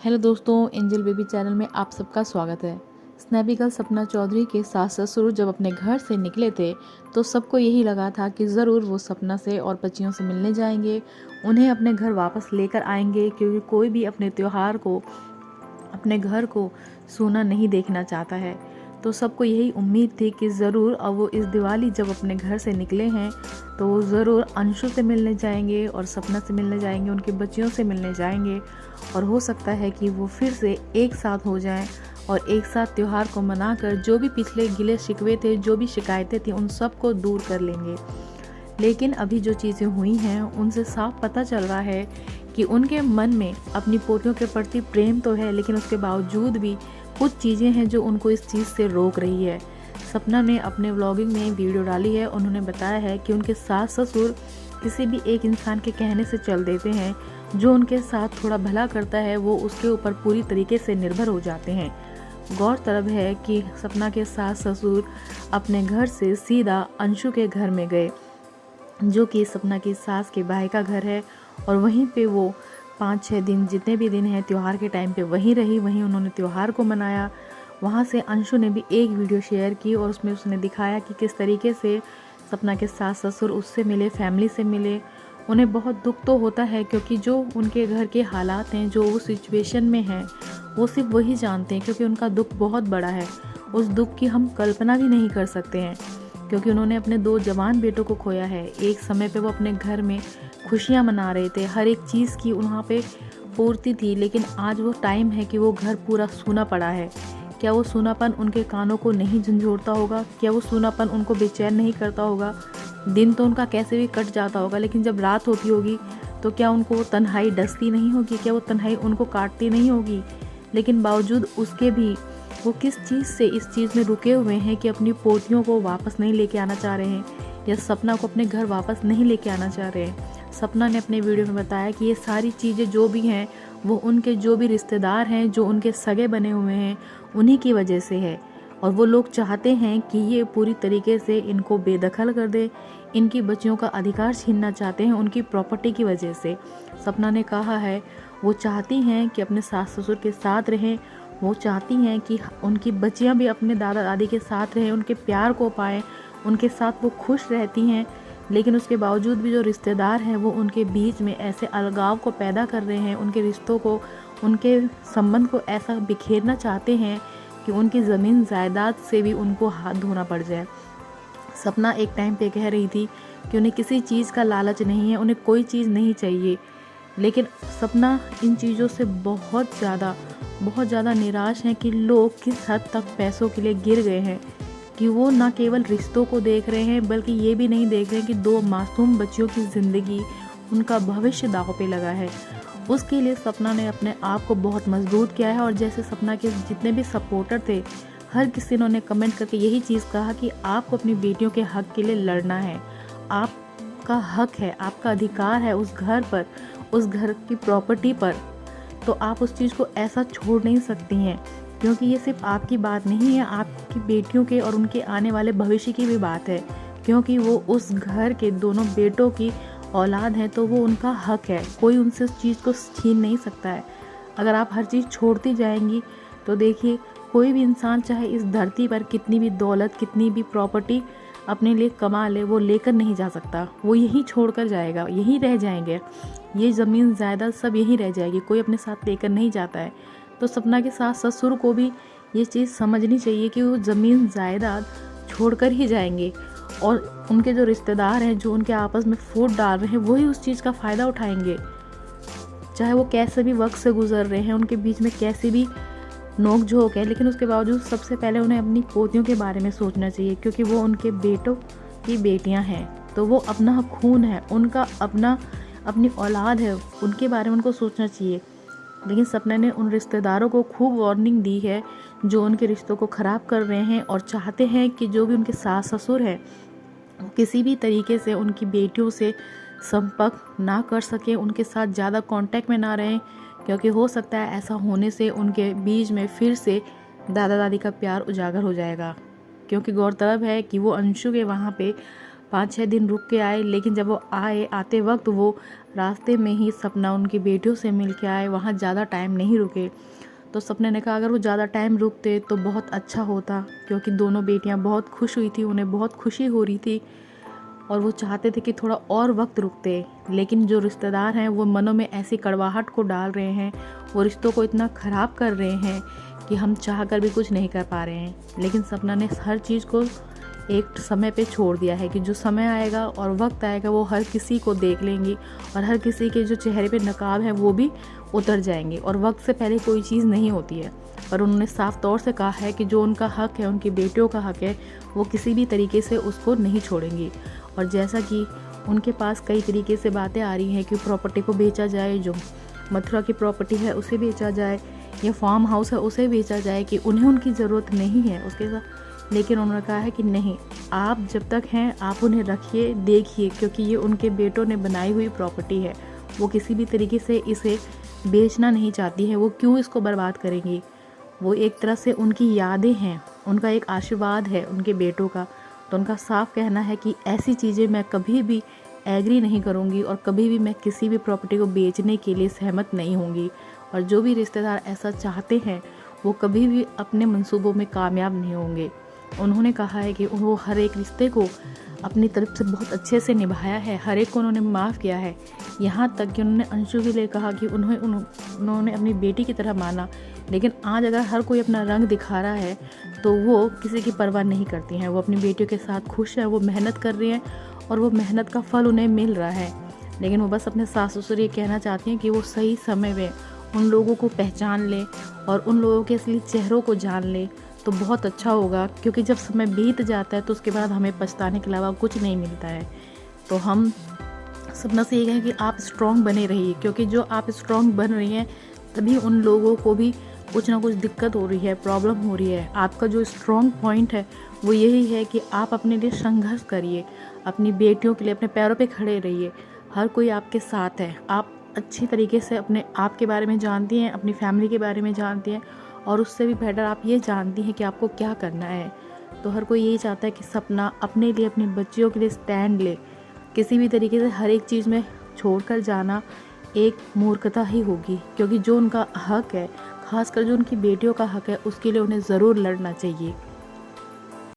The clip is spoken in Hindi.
हेलो दोस्तों, एंजल बेबी चैनल में आप सबका स्वागत है। स्नैपी गर्ल सपना चौधरी के सास ससुर जब अपने घर से निकले थे तो सबको यही लगा था कि ज़रूर वो सपना से और बच्चियों से मिलने जाएंगे, उन्हें अपने घर वापस लेकर आएंगे, क्योंकि कोई भी अपने त्यौहार को, अपने घर को सूना नहीं देखना चाहता है। तो सबको यही उम्मीद थी कि ज़रूर अब वो इस दिवाली जब अपने घर से निकले हैं तो वो ज़रूर अंशु से मिलने जाएंगे और सपना से मिलने जाएंगे, उनकी बच्चियों से मिलने जाएंगे और हो सकता है कि वो फिर से एक साथ हो जाएं और एक साथ त्यौहार को मनाकर जो भी पिछले गिले शिकवे थे, जो भी शिकायतें थी, उन सब को दूर कर लेंगे। लेकिन अभी जो चीज़ें हुई हैं उनसे साफ पता चल रहा है कि उनके मन में अपनी पोतियों के प्रति प्रेम तो है, लेकिन उसके बावजूद भी कुछ चीज़ें हैं जो उनको इस चीज़ से रोक रही है। सपना ने अपने व्लॉगिंग में वीडियो डाली है, उन्होंने बताया है कि उनके सास ससुर किसी भी एक इंसान के कहने से चल देते हैं, जो उनके साथ थोड़ा भला करता है वो उसके ऊपर पूरी तरीके से निर्भर हो जाते हैं। गौरतलब है कि सपना के सास ससुर अपने घर से सीधा अंशु के घर में गए, जो कि सपना की सास के भाई का घर है, और वहीं पे वो 5-6 दिन, जितने भी दिन हैं त्यौहार के टाइम पे वहीं रही, वहीं उन्होंने त्यौहार को मनाया। वहाँ से अंशु ने भी एक वीडियो शेयर की और उसमें उसने दिखाया कि किस तरीके से सपना के सास ससुर उससे मिले, फैमिली से मिले। उन्हें बहुत दुख तो होता है, क्योंकि जो उनके घर के हालात हैं, जो वो सिचुएशन में हैं, वो सिर्फ वही जानते हैं, क्योंकि उनका दुख बहुत बड़ा है। उस दुख की हम कल्पना भी नहीं कर सकते हैं, क्योंकि उन्होंने अपने 2 जवान बेटों को खोया है। एक समय पे वो अपने घर में खुशियाँ मना रहे थे, हर एक चीज़ की वहाँ पे पूर्ति थी, लेकिन आज वो टाइम है कि वो घर पूरा सूना पड़ा है। क्या वो सूनापन उनके कानों को नहीं झंझोड़ता होगा? क्या वो सूनापन उनको बेचैन नहीं करता होगा? दिन तो उनका कैसे भी कट जाता होगा, लेकिन जब रात होती होगी तो क्या उनको वो तन्हाई डसती नहीं होगी? क्या वो तन्हाई उनको काटती नहीं होगी? लेकिन बावजूद उसके भी वो किस चीज़ से इस चीज़ में रुके हुए हैं कि अपनी पोतियों को वापस नहीं लेके आना चाह रहे हैं, या सपना को अपने घर वापस नहीं लेके आना चाह रहे हैं। सपना ने अपने वीडियो में बताया कि ये सारी चीज़ें जो भी हैं वो उनके जो भी रिश्तेदार हैं, जो उनके सगे बने हुए हैं, उन्हीं की वजह से है, और वो लोग चाहते हैं कि ये पूरी तरीके से इनको बेदखल कर दे, इनकी बच्चियों का अधिकार छीनना चाहते हैं उनकी प्रॉपर्टी की वजह से। सपना ने कहा है वो चाहती हैं कि अपने सास ससुर के साथ रहें, वो चाहती हैं कि उनकी बच्चियां भी अपने दादा दादी के साथ रहें, उनके प्यार को पाएं, उनके साथ वो खुश रहती हैं। लेकिन उसके बावजूद भी जो रिश्तेदार हैं वो उनके बीच में ऐसे अलगाव को पैदा कर रहे हैं, उनके रिश्तों को, उनके संबंध को ऐसा बिखेरना चाहते हैं कि उनकी ज़मीन जायदाद से भी उनको हाथ धोना पड़ जाए। सपना एक टाइम पे कह रही थी कि उन्हें किसी चीज़ का लालच नहीं है, उन्हें कोई चीज़ नहीं चाहिए, लेकिन सपना इन चीज़ों से बहुत ज़्यादा निराश हैं कि लोग किस हद तक पैसों के लिए गिर गए हैं, कि वो न केवल रिश्तों को देख रहे हैं बल्कि ये भी नहीं देख रहे हैं कि 2 मासूम बच्चियों की ज़िंदगी, उनका भविष्य दांव पे लगा है। उसके लिए सपना ने अपने आप को बहुत मजबूत किया है, और जैसे सपना के जितने भी सपोर्टर थे, हर किसी ने कमेंट करके यही चीज़ कहा कि आपको अपनी बेटियों के हक के लिए लड़ना है, आपका हक है, आपका अधिकार है उस घर पर, उस घर की प्रॉपर्टी पर, तो आप उस चीज़ को ऐसा छोड़ नहीं सकती हैं, क्योंकि ये सिर्फ आपकी बात नहीं है, आपकी बेटियों के और उनके आने वाले भविष्य की भी बात है, क्योंकि वो उस घर के दोनों बेटों की औलाद है, तो वो उनका हक है, कोई उनसे उस चीज़ को छीन नहीं सकता है। अगर आप हर चीज़ छोड़ती जाएंगी तो देखिए, कोई भी इंसान चाहे इस धरती पर कितनी भी दौलत, कितनी भी प्रॉपर्टी अपने लिए कमा ले, वो लेकर नहीं जा सकता, वो यहीं छोड़ कर जाएगा, यहीं रह जाएंगे, ये ज़मीन जायदाद सब यहीं रह जाएगी, कोई अपने साथ लेकर नहीं जाता है। तो सपना के सास ससुर को भी ये चीज़ समझनी चाहिए कि वो ज़मीन जायदाद छोड़कर ही जाएंगे, और उनके जो रिश्तेदार हैं, जो उनके आपस में फूट डाल रहे हैं, वही उस चीज़ का फ़ायदा उठाएंगे, चाहे वो कैसे भी वक्त से गुजर रहे हैं, उनके बीच में कैसी भी नोक झोंक है, लेकिन उसके बावजूद सबसे पहले उन्हें अपनी पोतियों के बारे में सोचना चाहिए, क्योंकि वो उनके बेटों की बेटियां हैं, तो वो अपना खून है, उनका अपनी औलाद है, उनके बारे में उनको सोचना चाहिए। लेकिन सपना ने उन रिश्तेदारों को खूब वार्निंग दी है, जो उनके रिश्तों को ख़राब कर रहे हैं और चाहते हैं कि जो भी उनके सास ससुर हैं किसी भी तरीके से उनकी बेटियों से संपर्क ना कर सकें, उनके साथ ज़्यादा कांटेक्ट में ना रहें, क्योंकि हो सकता है ऐसा होने से उनके बीच में फिर से दादा दादी का प्यार उजागर हो जाएगा। क्योंकि गौरतलब है कि वो अंशु के वहाँ पे 5-6 दिन रुक के आए, लेकिन जब वो आते वक्त वो रास्ते में ही सपना उनकी बेटियों से मिल के आए, वहाँ ज़्यादा टाइम नहीं रुके। तो सपने ने कहा अगर वो ज़्यादा टाइम रुकते तो बहुत अच्छा होता, क्योंकि दोनों बेटियाँ बहुत खुश हुई थी, उन्हें बहुत खुशी हो रही थी और वो चाहते थे कि थोड़ा और वक्त रुकते। लेकिन जो रिश्तेदार हैं वो मनों में ऐसी कड़वाहट को डाल रहे हैं, वो रिश्तों को इतना ख़राब कर रहे हैं कि हम चाह कर भी कुछ नहीं कर पा रहे हैं। लेकिन सपना ने हर चीज़ को एक समय पे छोड़ दिया है कि जो समय आएगा और वक्त आएगा वो हर किसी को देख लेंगी और हर किसी के जो चेहरे पे नकाब है वो भी उतर जाएंगे और वक्त से पहले कोई चीज़ नहीं होती है। पर उन्होंने साफ तौर से कहा है कि जो उनका हक है, उनकी बेटियों का हक है, वो किसी भी तरीके से उसको नहीं छोड़ेंगी। और जैसा कि उनके पास कई तरीके से बातें आ रही हैं कि प्रॉपर्टी को बेचा जाए, जो मथुरा की प्रॉपर्टी है उसे बेचा जाए, या फार्म हाउस है उसे बेचा जाए, कि उन्हें उनकी ज़रूरत नहीं है उसके साथ। लेकिन उन्होंने कहा है कि नहीं, आप जब तक हैं आप उन्हें रखिए, देखिए, क्योंकि ये उनके बेटों ने बनाई हुई प्रॉपर्टी है। वो किसी भी तरीके से इसे बेचना नहीं चाहती है, वो क्यों इसको बर्बाद करेंगी। वो एक तरह से उनकी यादें हैं, उनका एक आशीर्वाद है उनके बेटों का। तो उनका साफ कहना है कि ऐसी चीज़ें मैं कभी भी एग्री नहीं करूँगी और कभी भी मैं किसी भी प्रॉपर्टी को बेचने के लिए सहमत नहीं होंगी। और जो भी रिश्तेदार ऐसा चाहते हैं वो कभी भी अपने मंसूबों में कामयाब नहीं होंगे। उन्होंने कहा है कि वो हर एक रिश्ते को अपनी तरफ से बहुत अच्छे से निभाया है, हर एक को उन्होंने माफ़ किया है। यहाँ तक कि उन्होंने अंशु के लिए कहा कि उन्होंने अपनी बेटी की तरह माना। लेकिन आज अगर हर कोई अपना रंग दिखा रहा है तो वो किसी की परवाह नहीं करती हैं। वो अपनी बेटियों के साथ खुश है, वो मेहनत कर रही हैं और वो मेहनत का फल उन्हें मिल रहा है। लेकिन वो बस अपने सास ससुर ये कहना चाहती हैं कि वो सही समय में उन लोगों को पहचान ले और उन लोगों के असली चेहरों को जान ले तो बहुत अच्छा होगा। क्योंकि जब समय बीत जाता है तो उसके बाद हमें पछताने के अलावा कुछ नहीं मिलता है। तो हम सपना से ये कहें कि आप स्ट्रॉन्ग बने रहिए, क्योंकि जो आप स्ट्रॉन्ग बन रही हैं तभी उन लोगों को भी कुछ ना कुछ दिक्कत हो रही है, प्रॉब्लम हो रही है। आपका जो स्ट्रॉन्ग पॉइंट है वो यही है कि आप अपने लिए संघर्ष करिए, अपनी बेटियों के लिए अपने पैरों पे खड़े रहिए। हर कोई आपके साथ है, आप अच्छी तरीके से अपने आप के बारे में जानती हैं, अपनी फैमिली के बारे में जानती हैं और उससे भी बेटर आप ये जानती हैं कि आपको क्या करना है। तो हर कोई यही चाहता है कि सपना अपने लिए, अपनी बच्चियों के लिए स्टैंड ले। किसी भी तरीके से हर एक चीज़ में छोड़कर जाना एक मूर्खता ही होगी, क्योंकि जो उनका हक है, खासकर जो उनकी बेटियों का हक है, उसके लिए उन्हें ज़रूर लड़ना चाहिए।